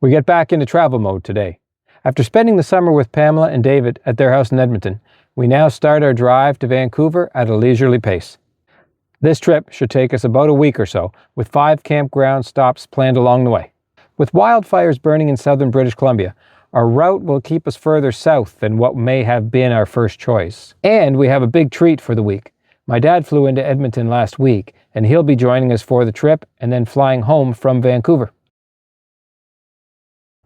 We get back into travel mode today. After spending the summer with Pamela and David at their house in Edmonton, we now start our drive to Vancouver at a leisurely pace. This trip should take us about a week or so, with 5 campground stops planned along the way. With wildfires burning in southern British Columbia, our route will keep us further south than what may have been our first choice. And we have a big treat for the week. My dad flew into Edmonton last week, and he'll be joining us for the trip and then flying home from Vancouver.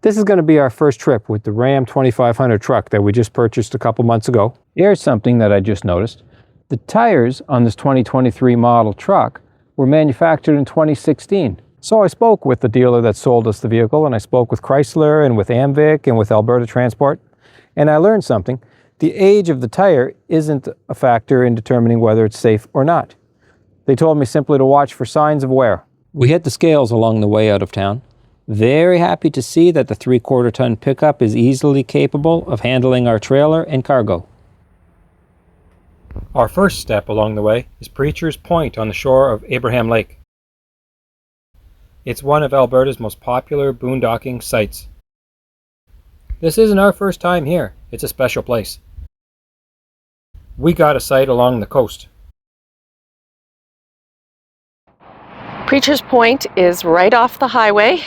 This is going to be our first trip with the Ram 2500 truck that we just purchased a couple months ago. Here's something that I just noticed. The tires on this 2023 model truck were manufactured in 2016. So I spoke with the dealer that sold us the vehicle, and I spoke with Chrysler and with AMVIC and with Alberta Transport, and I learned something. The age of the tire isn't a factor in determining whether it's safe or not. They told me simply to watch for signs of wear. We hit the scales along the way out of town. Very happy to see that the 3/4 ton pickup is easily capable of handling our trailer and cargo. Our first step along the way is Preacher's Point on the shore of Abraham Lake. It's one of Alberta's most popular boondocking sites. This isn't our first time here. It's a special place. We got a site along the coast. Preacher's Point is right off the highway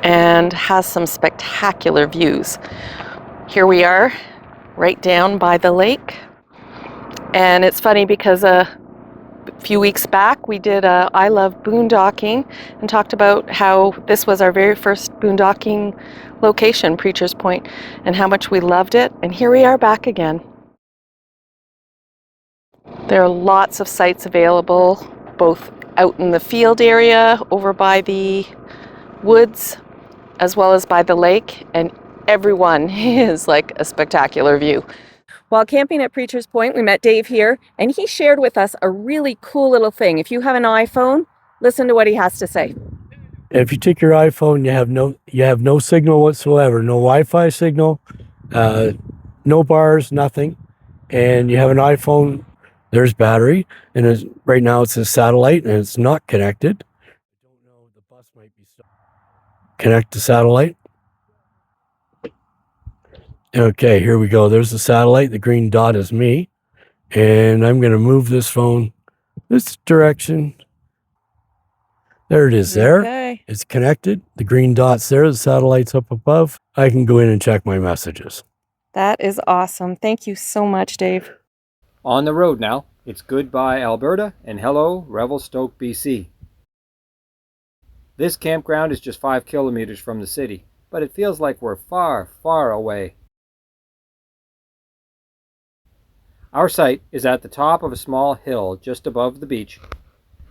and has some spectacular views. Here we are, right down by the lake. And it's funny because a few weeks back we did a I Love Boondocking and talked about how this was our very first boondocking location, Preacher's Point, and how much we loved it. And here we are back again. There are lots of sites available, both out in the field area, over by the woods, as well as by the lake, and everyone is like a spectacular view. While camping at Preacher's Point, we met Dave here, and he shared with us a really cool little thing. If you have an iPhone, listen to what he has to say. If you take your iPhone, you have no signal whatsoever, no Wi-Fi signal, no bars, nothing, and you have an iPhone. There's battery, and right now it's a satellite, and it's not connected. I don't know. The bus might be connect to satellite. Okay, here we go. There's the satellite. The green dot is me. And I'm going to move this phone this direction. There it is there. Okay. It's connected. The green dot's there. The satellite's up above. I can go in and check my messages. That is awesome. Thank you so much, Dave. On the road now. It's goodbye Alberta and hello Revelstoke, BC. This campground is just 5 kilometers from the city, but it feels like we're far, far away. Our site is at the top of a small hill just above the beach,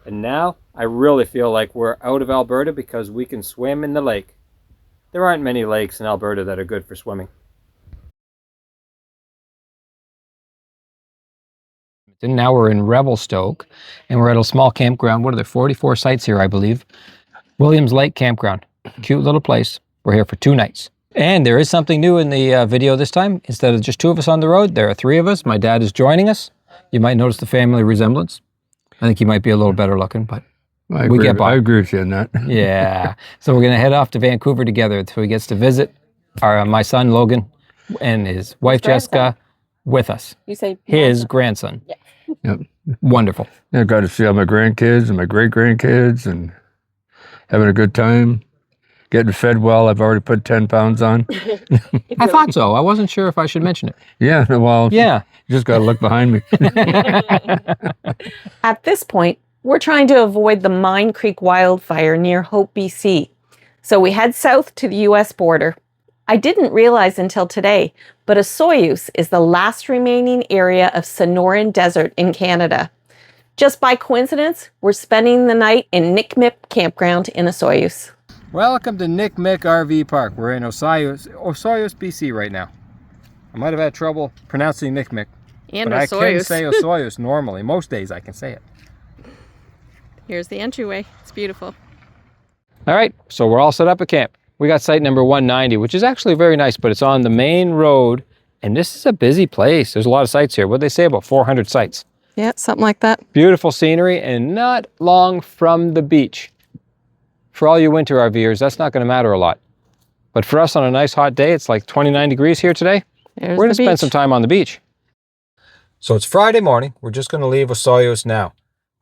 and now I really feel like we're out of Alberta because we can swim in the lake. There aren't many lakes in Alberta that are good for swimming. And now we're in Revelstoke, and we're at a small campground. What are there, 44 sites here, I believe. Williams Lake Campground. Cute little place. We're here for 2 nights. And there is something new in the video this time. Instead of just 2 of us on the road, there are 3 of us. My dad is joining us. You might notice the family resemblance. I think he might be a little better looking, but we get by. I agree with you on that. Yeah. So we're going to head off to Vancouver together so he gets to visit my son, Logan, and his wife, Jessica, with us. You say his grandson. Yeah. Yep. Wonderful. I got to see all my grandkids and my great-grandkids and having a good time. Getting fed well. I've already put 10 pounds on. I thought so. I wasn't sure if I should mention it. Yeah, well, yeah. You just got to look behind me. At this point, we're trying to avoid the Mine Creek wildfire near Hope, BC. So we head south to the US border. I didn't realize until today, but Osoyoos is the last remaining area of Sonoran Desert in Canada. Just by coincidence, we're spending the night in Nick Mick Campground in Osoyoos. Welcome to Nick Mick RV Park. We're in Osoyoos, BC right now. I might have had trouble pronouncing Nick Mick, And but Osoyoos. I can say Osoyoos normally. Most days I can say it. Here's the entryway. It's beautiful. All right, so we're all set up at camp. We got site number 190, which is actually very nice, but it's on the main road, and this is a busy place. There's a lot of sites here. What'd they say, about 400 sites? Yeah, something like that. Beautiful scenery and not long from the beach. For all you winter RVers, that's not going to matter a lot. But for us on a nice hot day, it's like 29 degrees here today. We're going to spend some time on the beach. So it's Friday morning. We're just going to leave Osoyoos now.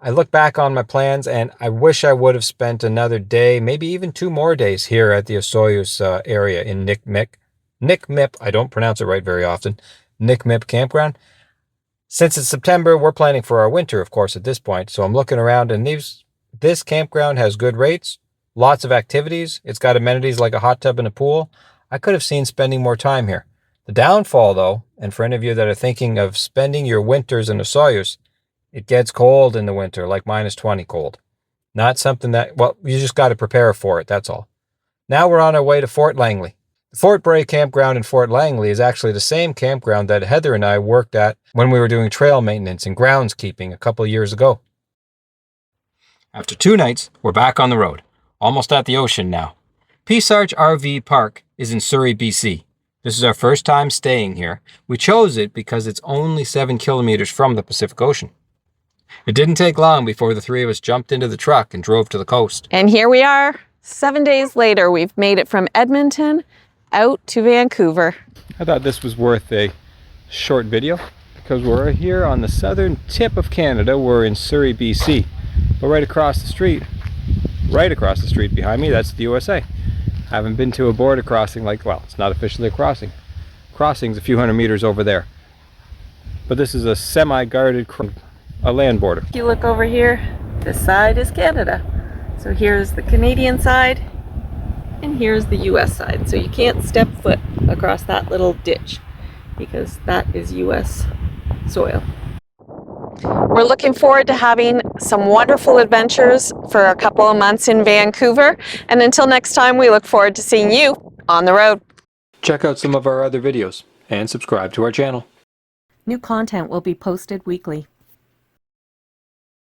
I look back on my plans and I wish I would have spent another day, maybe even 2 more days here at the Osoyoos area in Nikmip. I don't pronounce it right very often. Nikmip campground. Since it's September, we're planning for our winter, of course, at this point. So I'm looking around and this campground has good rates, lots of activities. It's got amenities like a hot tub and a pool. I could have seen spending more time here. The downfall, though, and for any of you that are thinking of spending your winters in Osoyoos, it gets cold in the winter, like -20 cold. Not something that, well, you just got to prepare for it, that's all. Now we're on our way to Fort Langley. The Fort Bray campground in Fort Langley is actually the same campground that Heather and I worked at when we were doing trail maintenance and groundskeeping a couple years ago. After 2 nights, we're back on the road, almost at the ocean now. Peace Arch RV Park is in Surrey, BC. This is our first time staying here. We chose it because it's only 7 kilometers from the Pacific Ocean. It didn't take long before the 3 of us jumped into the truck and drove to the coast. And here we are, 7 days later. We've made it from Edmonton out to Vancouver. I thought this was worth a short video because we're here on the southern tip of Canada. We're in Surrey, BC. But right across the street behind me, that's the USA. I haven't been to a border crossing well, it's not officially a crossing. Crossing's a few hundred meters over there. But this is a semi-guarded a land border. If you look over here, this side is Canada. So here's the Canadian side, and here's the US side. So you can't step foot across that little ditch because that is US soil. We're looking forward to having some wonderful adventures for a couple of months in Vancouver. And until next time, we look forward to seeing you on the road. Check out some of our other videos and subscribe to our channel. New content will be posted weekly.